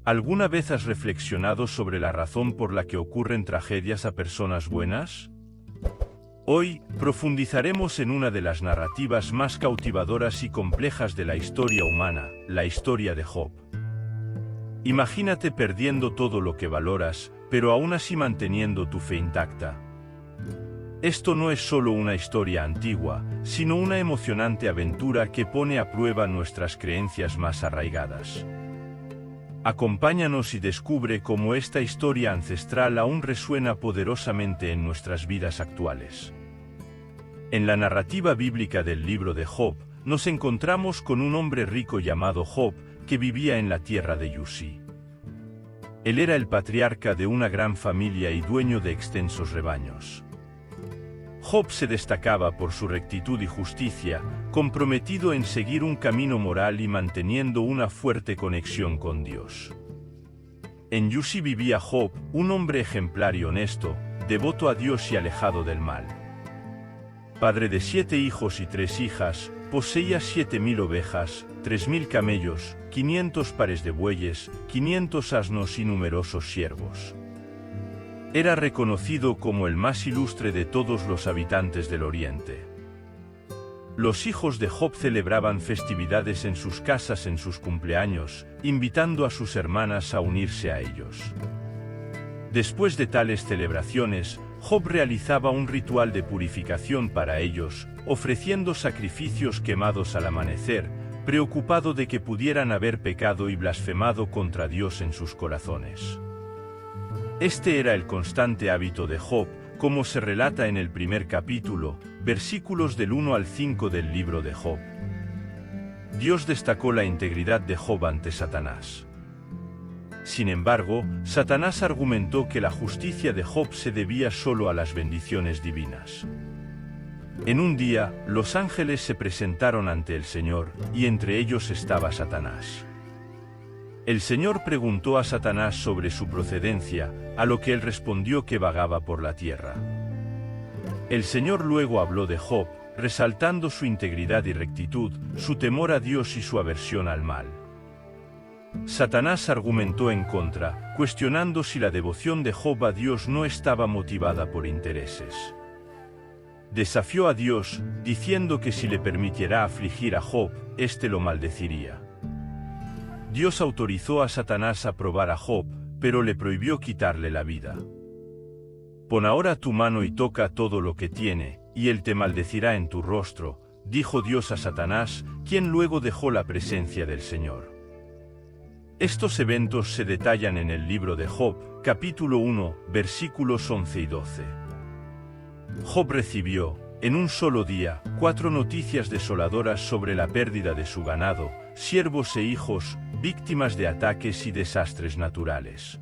¿Alguna vez has reflexionado sobre la razón por la que ocurren tragedias a personas buenas? Hoy, profundizaremos en una de las narrativas más cautivadoras y complejas de la historia humana, la historia de Job. Imagínate perdiendo todo lo que valoras, pero aún así manteniendo tu fe intacta. Esto no es solo una historia antigua, sino una emocionante aventura que pone a prueba nuestras creencias más arraigadas. Acompáñanos y descubre cómo esta historia ancestral aún resuena poderosamente en nuestras vidas actuales. En la narrativa bíblica del libro de Job, nos encontramos con un hombre rico llamado Job, que vivía en la tierra de Yusí. Él era el patriarca de una gran familia y dueño de extensos rebaños. Job se destacaba por su rectitud y justicia, comprometido en seguir un camino moral y manteniendo una fuerte conexión con Dios. En Yusí vivía Job, un hombre ejemplar y honesto, devoto a Dios y alejado del mal. Padre de 7 hijos y 3 hijas, poseía 7.000 ovejas, 3.000 camellos, 500 pares de bueyes, 500 asnos y numerosos siervos. Era reconocido como el más ilustre de todos los habitantes del Oriente. Los hijos de Job celebraban festividades en sus casas en sus cumpleaños, invitando a sus hermanas a unirse a ellos. Después de tales celebraciones, Job realizaba un ritual de purificación para ellos, ofreciendo sacrificios quemados al amanecer, preocupado de que pudieran haber pecado y blasfemado contra Dios en sus corazones. Este era el constante hábito de Job, como se relata en el primer capítulo, versículos del 1 al 5 del libro de Job. Dios destacó la integridad de Job ante Satanás. Sin embargo, Satanás argumentó que la justicia de Job se debía solo a las bendiciones divinas. En un día, los ángeles se presentaron ante el Señor, y entre ellos estaba Satanás. El Señor preguntó a Satanás sobre su procedencia, a lo que él respondió que vagaba por la tierra. El Señor luego habló de Job, resaltando su integridad y rectitud, su temor a Dios y su aversión al mal. Satanás argumentó en contra, cuestionando si la devoción de Job a Dios no estaba motivada por intereses. Desafió a Dios, diciendo que si le permitiera afligir a Job, éste lo maldeciría. Dios autorizó a Satanás a probar a Job, pero le prohibió quitarle la vida. Pon ahora tu mano y toca todo lo que tiene, y él te maldecirá en tu rostro, dijo Dios a Satanás, quien luego dejó la presencia del Señor. Estos eventos se detallan en el libro de Job, capítulo 1, versículos 11 y 12. Job recibió, en un solo día, 4 noticias desoladoras sobre la pérdida de su ganado, siervos e hijos, víctimas de ataques y desastres naturales.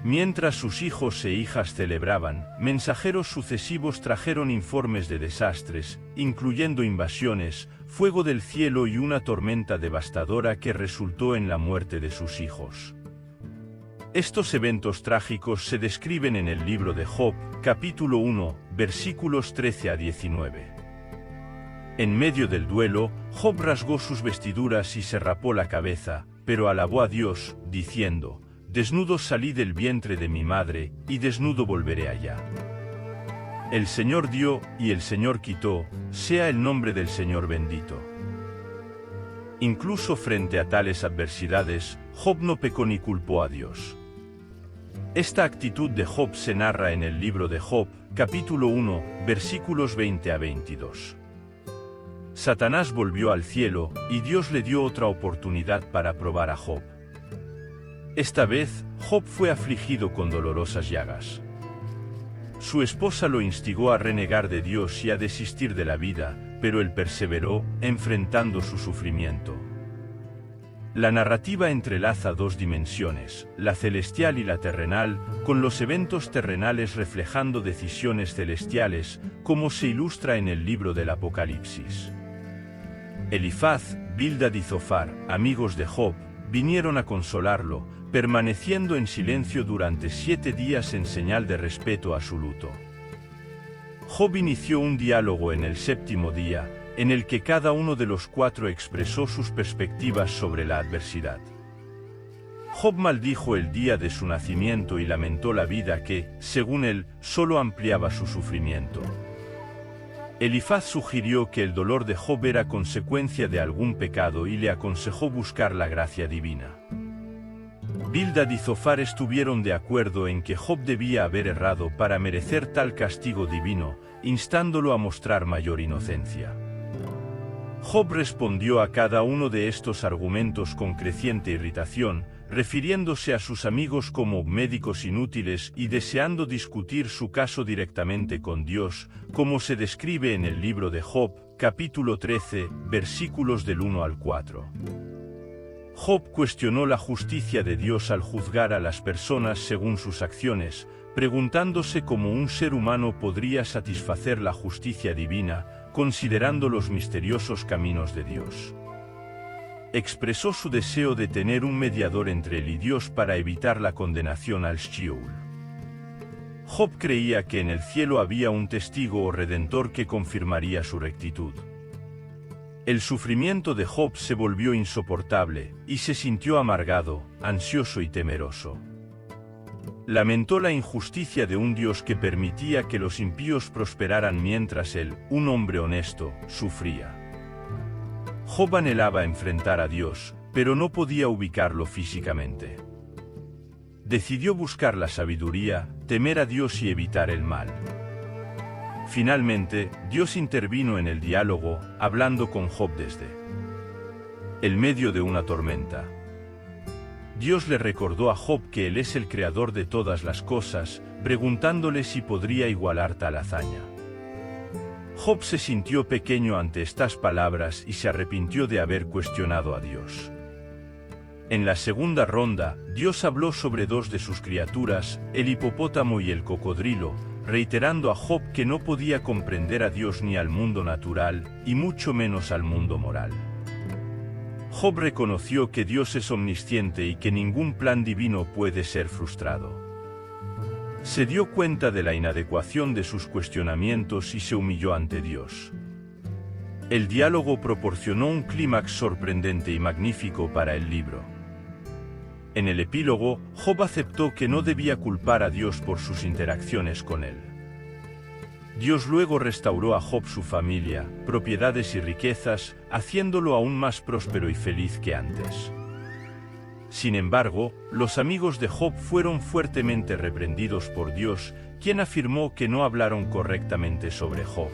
Mientras sus hijos e hijas celebraban, mensajeros sucesivos trajeron informes de desastres, incluyendo invasiones, fuego del cielo y una tormenta devastadora que resultó en la muerte de sus hijos. Estos eventos trágicos se describen en el libro de Job, capítulo 1, versículos 13 a 19. En medio del duelo, Job rasgó sus vestiduras y se rapó la cabeza, pero alabó a Dios, diciendo: «Desnudo salí del vientre de mi madre, y desnudo volveré allá. El Señor dio, y el Señor quitó, sea el nombre del Señor bendito». Incluso frente a tales adversidades, Job no pecó ni culpó a Dios. Esta actitud de Job se narra en el libro de Job, capítulo 1, versículos 20 a 22. Satanás volvió al cielo, y Dios le dio otra oportunidad para probar a Job. Esta vez, Job fue afligido con dolorosas llagas. Su esposa lo instigó a renegar de Dios y a desistir de la vida, pero él perseveró, enfrentando su sufrimiento. La narrativa entrelaza 2 dimensiones, la celestial y la terrenal, con los eventos terrenales reflejando decisiones celestiales, como se ilustra en el libro del Apocalipsis. Elifaz, Bildad y Zofar, amigos de Job, vinieron a consolarlo, permaneciendo en silencio durante 7 días en señal de respeto a su luto. Job inició un diálogo en el 7º día, en el que cada uno de los 4 expresó sus perspectivas sobre la adversidad. Job maldijo el día de su nacimiento y lamentó la vida que, según él, solo ampliaba su sufrimiento. Elifaz sugirió que el dolor de Job era consecuencia de algún pecado y le aconsejó buscar la gracia divina. Bildad y Zofar estuvieron de acuerdo en que Job debía haber errado para merecer tal castigo divino, instándolo a mostrar mayor inocencia. Job respondió a cada uno de estos argumentos con creciente irritación, refiriéndose a sus amigos como médicos inútiles y deseando discutir su caso directamente con Dios, como se describe en el libro de Job, capítulo 13, versículos del 1 al 4. Job cuestionó la justicia de Dios al juzgar a las personas según sus acciones, preguntándose cómo un ser humano podría satisfacer la justicia divina, considerando los misteriosos caminos de Dios. Expresó su deseo de tener un mediador entre él y Dios para evitar la condenación al Sheol. Job creía que en el cielo había un testigo o redentor que confirmaría su rectitud. El sufrimiento de Job se volvió insoportable, y se sintió amargado, ansioso y temeroso. Lamentó la injusticia de un Dios que permitía que los impíos prosperaran mientras él, un hombre honesto, sufría. Job anhelaba enfrentar a Dios, pero no podía ubicarlo físicamente. Decidió buscar la sabiduría, temer a Dios y evitar el mal. Finalmente, Dios intervino en el diálogo, hablando con Job desde el medio de una tormenta. Dios le recordó a Job que él es el creador de todas las cosas, preguntándole si podría igualar tal hazaña. Job se sintió pequeño ante estas palabras y se arrepintió de haber cuestionado a Dios. En la segunda ronda, Dios habló sobre dos de sus criaturas, el hipopótamo y el cocodrilo, reiterando a Job que no podía comprender a Dios ni al mundo natural, y mucho menos al mundo moral. Job reconoció que Dios es omnisciente y que ningún plan divino puede ser frustrado. Se dio cuenta de la inadecuación de sus cuestionamientos y se humilló ante Dios. El diálogo proporcionó un clímax sorprendente y magnífico para el libro. En el epílogo, Job aceptó que no debía culpar a Dios por sus interacciones con él. Dios luego restauró a Job su familia, propiedades y riquezas, haciéndolo aún más próspero y feliz que antes. Sin embargo, los amigos de Job fueron fuertemente reprendidos por Dios, quien afirmó que no hablaron correctamente sobre Job.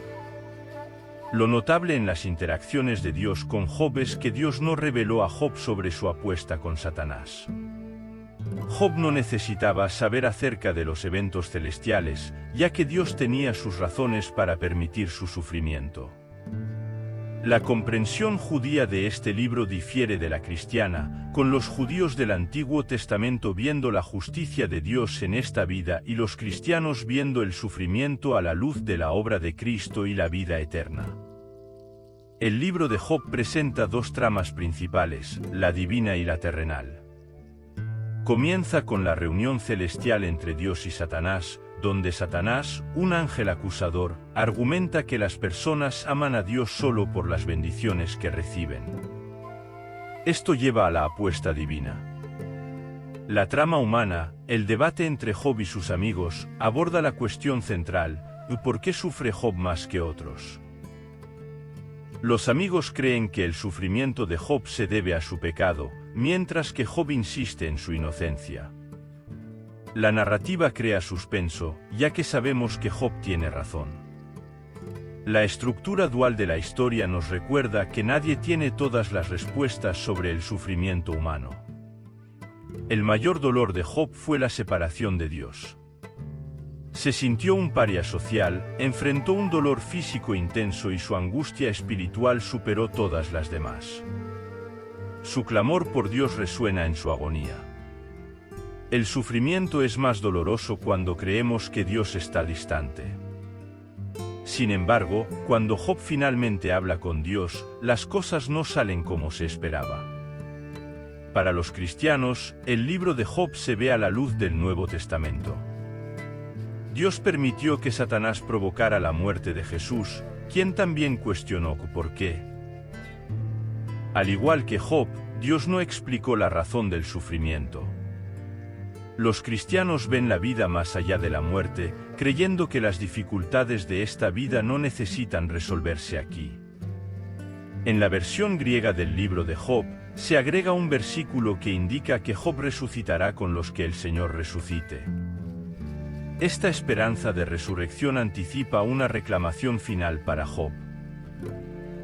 Lo notable en las interacciones de Dios con Job es que Dios no reveló a Job sobre su apuesta con Satanás. Job no necesitaba saber acerca de los eventos celestiales, ya que Dios tenía sus razones para permitir su sufrimiento. La comprensión judía de este libro difiere de la cristiana, con los judíos del Antiguo Testamento viendo la justicia de Dios en esta vida y los cristianos viendo el sufrimiento a la luz de la obra de Cristo y la vida eterna. El libro de Job presenta dos tramas principales, la divina y la terrenal. Comienza con la reunión celestial entre Dios y Satanás, donde Satanás, un ángel acusador, argumenta que las personas aman a Dios solo por las bendiciones que reciben. Esto lleva a la apuesta divina. La trama humana, el debate entre Job y sus amigos, aborda la cuestión central, ¿por qué sufre Job más que otros? Los amigos creen que el sufrimiento de Job se debe a su pecado, mientras que Job insiste en su inocencia. La narrativa crea suspenso, ya que sabemos que Job tiene razón. La estructura dual de la historia nos recuerda que nadie tiene todas las respuestas sobre el sufrimiento humano. El mayor dolor de Job fue la separación de Dios. Se sintió un paria social, enfrentó un dolor físico intenso y su angustia espiritual superó todas las demás. Su clamor por Dios resuena en su agonía. El sufrimiento es más doloroso cuando creemos que Dios está distante. Sin embargo, cuando Job finalmente habla con Dios, las cosas no salen como se esperaba. Para los cristianos, el libro de Job se ve a la luz del Nuevo Testamento. Dios permitió que Satanás provocara la muerte de Jesús, quien también cuestionó por qué. Al igual que Job, Dios no explicó la razón del sufrimiento. Los cristianos ven la vida más allá de la muerte, creyendo que las dificultades de esta vida no necesitan resolverse aquí. En la versión griega del libro de Job, se agrega un versículo que indica que Job resucitará con los que el Señor resucite. Esta esperanza de resurrección anticipa una reclamación final para Job.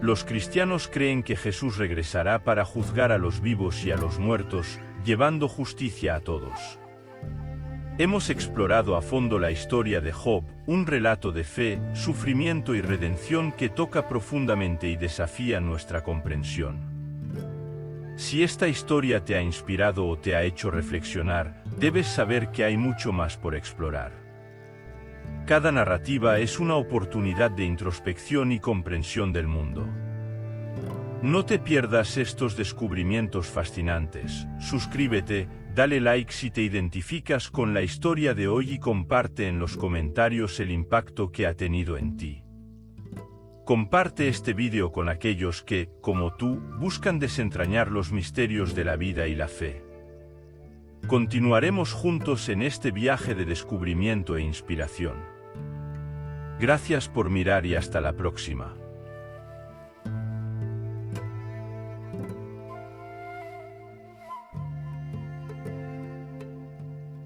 Los cristianos creen que Jesús regresará para juzgar a los vivos y a los muertos, llevando justicia a todos. Hemos explorado a fondo la historia de Job, un relato de fe, sufrimiento y redención que toca profundamente y desafía nuestra comprensión. Si esta historia te ha inspirado o te ha hecho reflexionar, debes saber que hay mucho más por explorar. Cada narrativa es una oportunidad de introspección y comprensión del mundo. No te pierdas estos descubrimientos fascinantes. Suscríbete, dale like si te identificas con la historia de hoy y comparte en los comentarios el impacto que ha tenido en ti. Comparte este vídeo con aquellos que, como tú, buscan desentrañar los misterios de la vida y la fe. Continuaremos juntos en este viaje de descubrimiento e inspiración. Gracias por mirar y hasta la próxima.